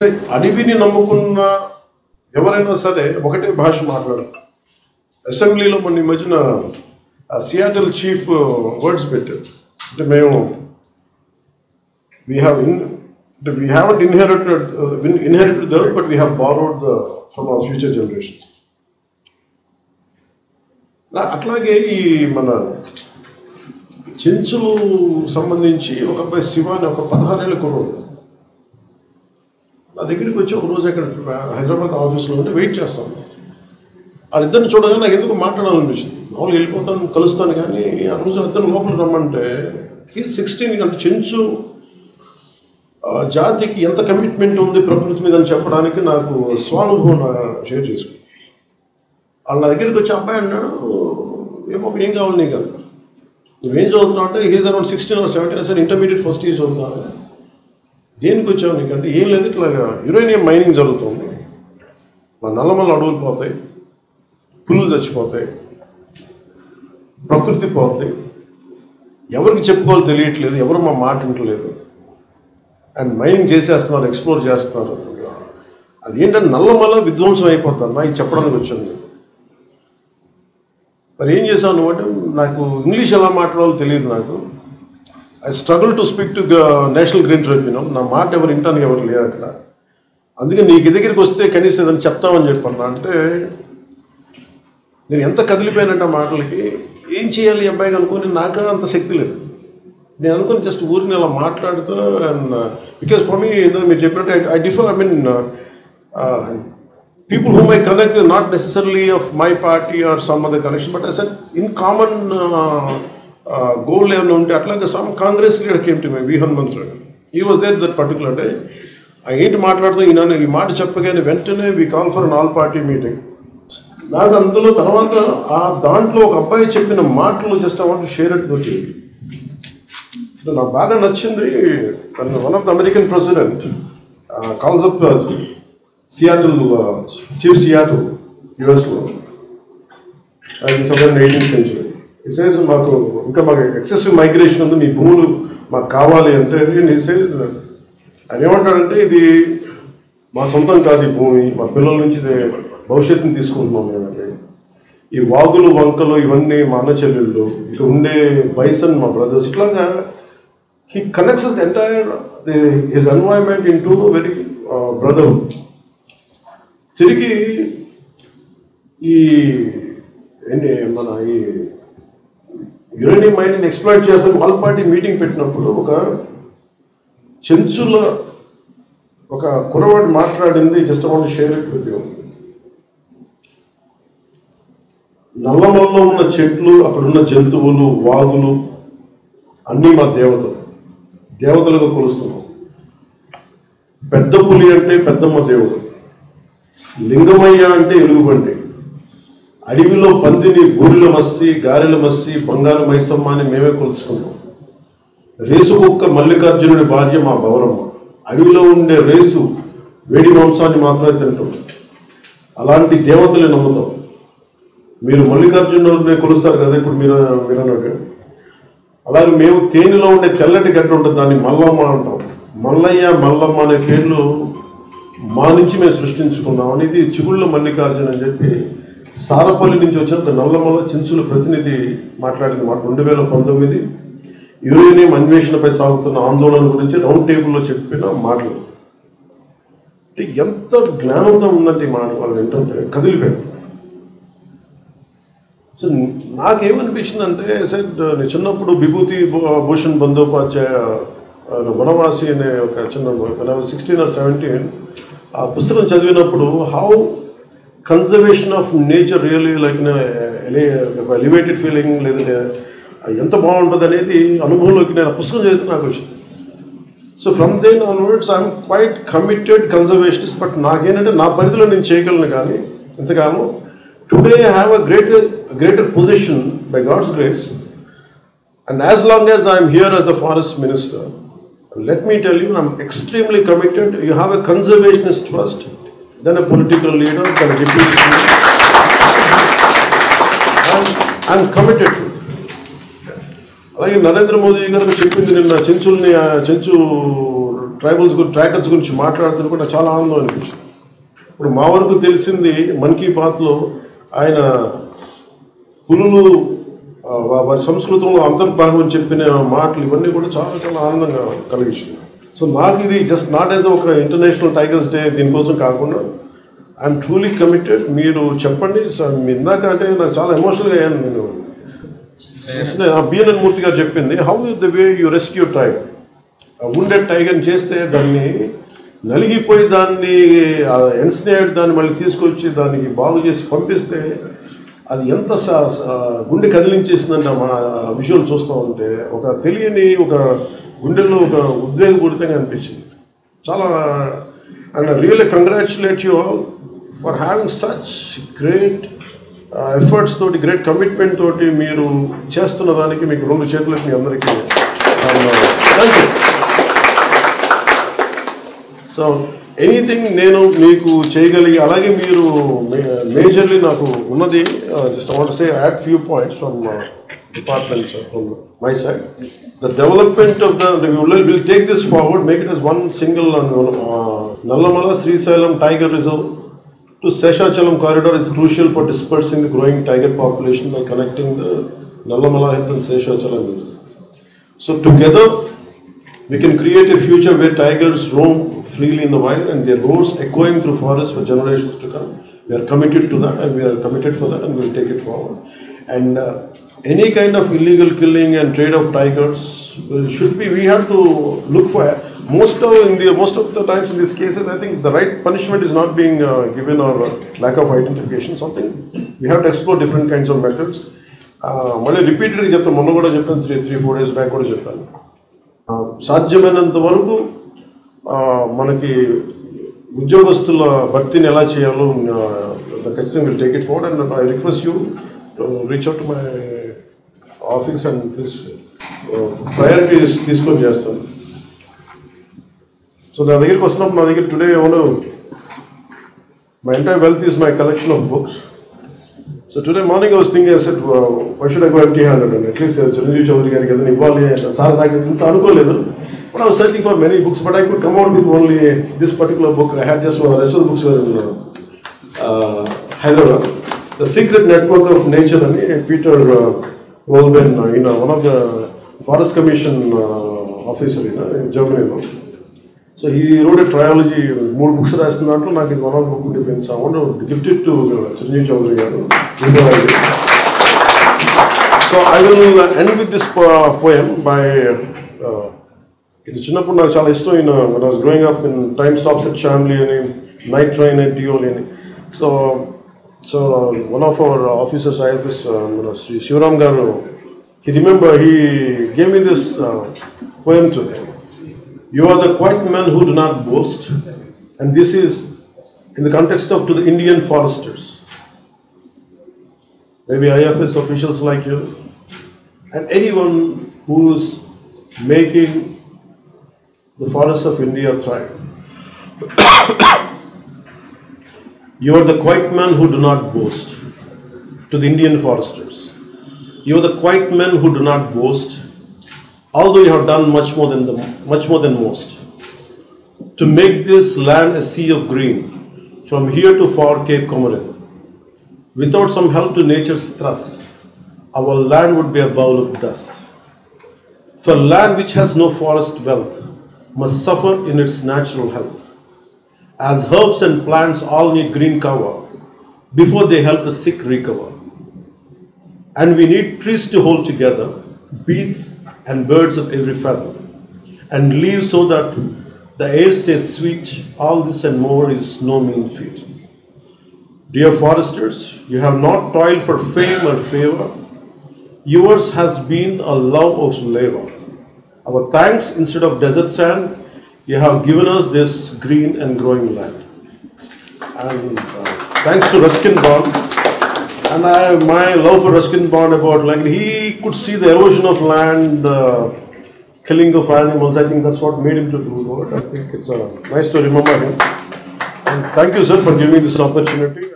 అడవిని నమ్ముకున్న ఎవరైనా సరే ఒకటే భాష మాట్లాడతారు. అసెంబ్లీలో మొన్న ఈ మధ్యన సియాటల్ చీఫ్ వర్డ్స్ పెట్టారు. అంటే మేము we haven't inherited the earth, but we have borrowed from our future generations. అట్లాగే ఈ మన చెంచులు సంబంధించి ఒక అబ్బాయి శివ అని ఒక 16 ఏళ్ళ కుర్రోడు నా దగ్గరికి వచ్చి ఒక రోజు అక్కడ హైదరాబాద్ ఆఫీస్లో ఉంటే వెయిట్ చేస్తాను. వాళ్ళిద్దరిని చూడగానే నాకు ఎందుకు మాట్లాడాలనిపించింది. మామూలుగా వెళ్ళిపోతాను, కలుస్తాను, కానీ ఆ రోజు అద్దరు లోపల రమ్మంటే 16 అంటే చెంచు జాతికి ఎంత కమిట్మెంట్ ఉంది ప్రకృతి మీద అని చెప్పడానికి నాకు స్వానుభవం షేర్ చేసుకున్నాను. వాళ్ళ నా దగ్గరికి వచ్చి అబ్బాయి అన్నాడు, ఏం కావాలి నీకు కదా, నువ్వేం చదువుతున్నావు అంటే is around 16 or 17 sir intermediate first year చదువుతాను. దేనికి వచ్చావు నీకంటే ఏం లేదు, ఇట్లా యురేనియం మైనింగ్ జరుగుతుంది, మా నల్లమల్ల అడవులు పోతాయి, పులులు చచ్చిపోతాయి, ప్రకృతి పోతాయి, ఎవరికి చెప్పుకోవాలో తెలియట్లేదు, ఎవరు మా మాట వింటలేదు, అండ్ మైనింగ్ చేసేస్తున్నారు, ఎక్స్ప్లోర్ చేస్తున్నారు, అదేంటంటే నల్లమల్ల విధ్వంసం అయిపోతారు నాకు చెప్పడానికి వచ్చాను. మరి ఏం చేశాను నువ్వు అంటే, నాకు ఇంగ్లీష్ ఎలా మాట్లాడాలో తెలియదు, నాకు I struggle to speak to national green tribunal, నా మాట ఎవరు వింటానికి ఎవరు లేరు అక్కడ, అందుకే నీకు దగ్గరికి వస్తే కనీసం ఏదైనా చెప్తామని చెప్పన్నా. అంటే నేను ఎంత కదిలిపోయానంటే మాటలకి, ఏం చేయాలి ఈ అబ్బాయికి అనుకుని నాకు అంత శక్తి లేదు. నేను అనుకుని జస్ట్ ఊరిని అలా మాట్లాడుతూ, అండ్ బికాస్ ఫర్ మీ మీరు చెప్పినట్టు I differ, I mean people whom I connect is not necessarily of my party or some other connection, but I said in common goal even unte atlaga some Congress leader came to me, V Hanumantra. He was there that particular day. I ain't మాట్లాడుతూ ఈ మాట చెప్పగానే వెంటనే we call for an all party meeting. నాకు అందులో తర్వాత ఆ దాంట్లో ఒక అబ్బాయి చెప్పిన మాటలు just I want to share it with you. నాకు బాగా నచ్చింది. One of the American president calls up Seattle, chief Seattle యుఎస్లో, అది 18th century. ఇసేజ్ మాకు ఎక్సెసివ్ మైగ్రేషన్ ఉంది, మీ భూములు మాకు కావాలి అంటే, ఇసేజ్ ఆయన ఏమంటాడంటే, ఇది మా సొంతం కాదు, ఈ భూమి మా పిల్లల నుంచి భవిష్యత్తుని తీసుకుంటున్నాం మేమంటే, ఈ వాగులు వంకలు ఇవన్నీ మా అన్న చెల్లెళ్ళు, ఇక్కడ ఉండే బైసన్ మా బ్రదర్స్, ఇట్లాగా he connects the entire his environment in to very brotherhood. తిరిగి ఈ మన ఈ యురేనియం మైనింగ్ ఎక్స్ప్లాయిట్ చేస్తాం ఆల్ పార్టీ మీటింగ్ పెట్టినప్పుడు ఒక చెంచుల ఒక కుర్రవాడు మాట్లాడింది, just want to share it with you. నల్లమల్లో ఉన్న చెట్లు, అక్కడున్న జంతువులు, వాగులు అన్నీ మా దేవతలుగా కొలుస్తున్నాం. పెద్ద పులి అంటే పెద్దమ్మ దేవుడు, లింగమయ్య అంటే ఎలుగుబంటి, అడవిలో పందిని బూరిల మస్సి, గారెల మస్సి, బంగారు మైసమ్మ అని మేమే కొలుసుకున్నాం. రేసు కుక్క మల్లికార్జునుడి భార్య మా బౌరమ్మ, అడవిలో ఉండే రేసు వేడి మాంసాన్ని మాత్రమే తింటాం. అలాంటి దేవతలు నమ్ముతాం. మీరు మల్లికార్జునుడిని కొలుస్తారు కదా ఇప్పుడు మీరు అన్నట్టు, అలాగే మేము తేనెలో ఉండే తెల్లటి గడ్డ ఉంటుంది, దాన్ని మల్లమ్మ అంటాం. మల్లయ్య మల్లమ్మ అనే పేర్లు మా నుంచి మేము సృష్టించుకున్నాం అనేది చిగుళ్ళ మల్లికార్జున అని చెప్పి సారపల్లి నుంచి వచ్చిన నల్లమల్ల చెంచుల ప్రతినిధి మాట్లాడిన మాట. 2019 యురేనియం అన్వేషణపై సాగుతున్న ఆందోళన గురించి రౌండ్ టేబుల్లో చెప్పిన మాటలు. అంటే ఎంత జ్ఞానంతో ఉందంటే ఈ మాట వాళ్ళు ఏంటంటే కదిలిపోయారు. సో నాకేమనిపించిందంటే, సార్ నేను చిన్నప్పుడు విభూతి భూషణ్ బందోపాధ్యాయ వనవాసి అనే ఒక చిన్న 16 or 17 ఆ పుస్తకం చదివినప్పుడు how conservation of nature really like elevated feeling, లేదంటే ఎంత బాగుంటుంది అనేది అనుభవంలోకి నేను ఆ పుస్తకం చదివితే నాకు వచ్చింది. So from then onwards I'm quite committed conservationist. But నాకేంటంటే నా పరిధిలో నేను చేయగలను, కానీ ఇంతకాలం today I have a greater position by God's grace, and as long as I am here as the forest minister, let me tell you, I am extremely committed. You have a conservationist first, then a political leader, then a deputy leader, and I am committed to it. అలాగే నరేంద్ర మోదీ గారు చెప్పింది నిన్న Chenchu tribals trackers గురించి మాట్లాడుతున్న కూడా చాలా ఆనందం అనిపించింది. ఇప్పుడు మా వరకు తెలిసింది మన్ కీ బాత్లో ఆయన పులులు వారి సంస్కృతంలో అంతర్భాగం అని చెప్పిన మాటలు ఇవన్నీ కూడా చాలా చాలా ఆనందంగా కలిగించింది. సో నాకు ఇది జస్ట్ నాట్ యాజ్ ఒక ఇంటర్నేషనల్ టైగర్స్ డే దీనికోసం కాకుండా ఐఎమ్ ట్రూలీ కమిటెడ్. మీరు చెప్పండి ఇందాక అంటే నాకు చాలా ఎమోషనల్గా అయ్యాను. నేను బిఎన్ఎన్ మూర్తి గారు చెప్పింది how the way you rescue tiger. Wounded టైగర్ని చేస్తే దాన్ని నలిగిపోయి దాన్ని ఎన్స్నేడ్ దాన్ని మళ్ళీ తీసుకొచ్చి దానికి బాగు చేసి పంపిస్తే అది ఎంత గుండె కదిలించేసిందంటే మా విజువల్ చూస్తూ ఉంటే ఒక తెలియని ఒక గుండెల్లో ఒక ఉద్వేగపూరితంగా అనిపించింది చాలా. And really congratulate you all for having such great efforts తోటి గ్రేట్ కమిట్మెంట్ తోటి మీరు చేస్తున్న దానికి మీకు 2 చేతులకి మీ అందరికీ థ్యాంక్ యూ. సో ఎనీథింగ్ నేను మీకు చేయగలిగి అలాగే మీరు మేజర్లీ నాకు ఉన్నది just I want to say add few points from department from my side. The development of we'll take this forward, make it as one single Nallamala Srisailam Tiger Reserve to Seshachalam corridor is crucial for dispersing the growing tiger population by connecting the Nallamala Hills and Seshachalam Hills. So together we can create a future where tigers roam freely in the wild and their roars echoing through forests for generations to come. We are committed to that and we are committed for that and we will take it forward. And any kind of illegal killing and trade of tigers should be, we have to look for most of the times in these cases I think the right punishment is not being given or lack of identification. Something we have to explore different kinds of methods. Mali repeatedly cheptanu monno kuda cheppanu 3-4 days back kuda cheppanu సాధ్యమైనంత వరకు మనకి ఉద్యోగస్తుల భర్తీని ఎలా చేయాలో ఖచ్చితంగా will take it forward and I request you reach out to my office and please priorities తీసుకొని చేస్తాను. So నా దగ్గరికి వస్తున్నప్పుడు నా దగ్గర టుడే ఏమో my entire wealth is my collection of books. So today morning I was thinking, I said, why should I go empty-handed? And at least Chiranjeev Chaudhary గారికి ఏదైనా ఇవ్వాలి చాలా నాకు ఇంత అనుకోలేదు. But I was searching for many books, but I could come out with only this particular book. I had just the rest of the books were in Hyderabad. The Secret Network of Nature and Peter Wolben, one of the Forest Commission officer in Germany. So he wrote a trilogy, 3 books రాసిన దాంట్లో నాకు ఇది one of the book ఉండిపోయింది. So I want to gift it to Chiranjeev Chaudhary గారు. So I will end with this poem by ఇది చిన్నప్పుడు నాకు చాలా ఇష్టం. when I was growing up in Time Stops at Shamli and Night Train at Dioli. So one of our officers, IFS, Sri Shivaram garu, he gave me this poem today. You are the quiet men who do not boast, and this is in the context of to the Indian foresters, maybe IFS officials like you, and anyone who's making the forests of India thrive. You are the quiet men who do not boast, to the Indian foresters. You are the quiet men who do not boast, although you have done much more than most, to make this land a sea of green, from here to far Cape Comorin. Without some help to nature's thrust, our land would be a bowl of dust. For land which has no forest wealth must suffer in its natural health, as herbs and plants all need green cover before they help the sick recover. And we need trees to hold together, beasts and birds of every feather, and leaves so that the air stays sweet. All this and more is no mean feat. Dear foresters, you have not toiled for fame or favor. Yours has been a love of labor. Our thanks instead of desert sand, you have given us this green and growing land. And thanks to Ruskin Bond. And my love for Ruskin Bond about like he could see the erosion of land, killing of animals. I think that's what made him to do that. I think it's nice to remember him. And thank you, sir, for giving me this opportunity.